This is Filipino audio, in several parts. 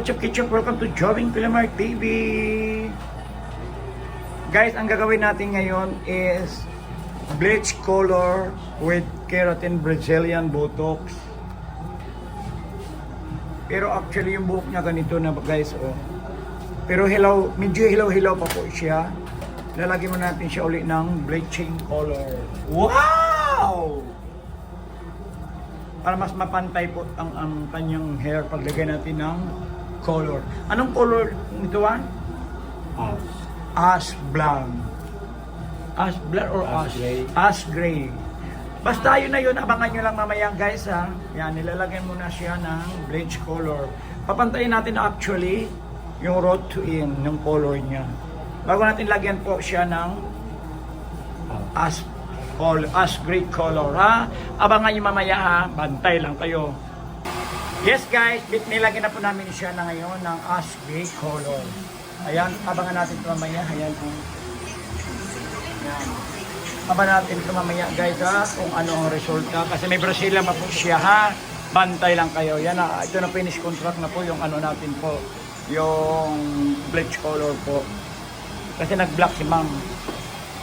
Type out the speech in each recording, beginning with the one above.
what's up kitchen? Welcome to Joving Pilamar TV. Guys, ang gagawin natin ngayon is bleach color with keratin Brazilian Botox. Pero actually yung buhok niya ganito na guys, oh. Pero hilaw, medyo hilaw-hilaw pa po siya. Lalagyan mo natin siya uli ng bleaching color. Wow! Para mas mapantay po ang kanyang hair paglagay natin ng color. Anong color nito, ah? Ash blonde. Ash blonde or ash? Ash gray. Basta yun na yun, abangan nyo lang mamaya guys ha. Yan, nilalagyan muna siya ng bleach color. Papantayin natin actually yung road to in, yung color niya. Bago natin lagyan po siya ng ash gray color ha. Abangan nyo mamaya ha, bantay lang kayo. Yes guys, nilagyan na po namin siya na ngayon ng ash gray color. Ayan, abangan natin ito mamaya. Ayan po. Ayan. Abangan natin ito mamaya guys ha, kung ano ang resulta. Kasi may Brazilian pa po siya ha. Bantay lang kayo. Yan na, ito na finish contract na po yung ano natin po. Yung bleach color po. Kasi nag-black si ma'am.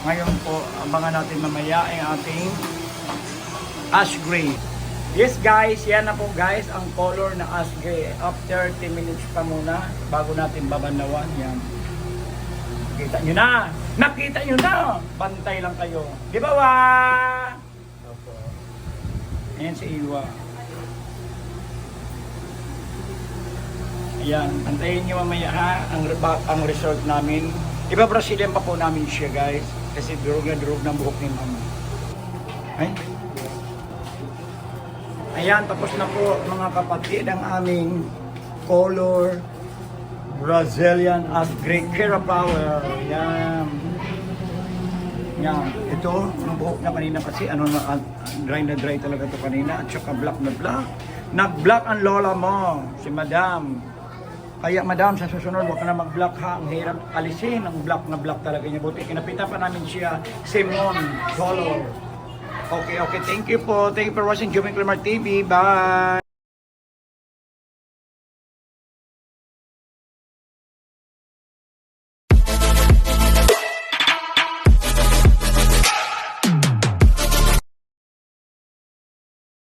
Ngayon po, abangan natin mamaya ang ating ash gray. Yes guys, yan na po guys ang color na ash gray. After 10 minutes pa muna, bago natin babanawan. Yan. Nakita nyo na! Nakita nyo na! Bantay lang kayo. Di ba wa? Ayan si Iwa. Ayan, antayin nyo mamaya ha, ang result namin. Iba Brazilian pa po namin siya guys. Kasi durog na durog ng buhok ni mama. Ay? Ayan, tapos na po mga kapatid ang aming color Brazilian as Great Kera Power. Yan. Yan. Ito, ang buhok na kanina kasi ano na dry talaga to kanina at saka black na black. Nag-black ang lola mo, si Madam. Kaya Madam, sa susunod, huwag ka na mag-black ha. Ang hirap alisin ang black na black talaga niya. Buti, kinapitan pa namin siya. Simon color. Okay. Thank you po. Thank you for watching Joving Pilamar TV. Bye!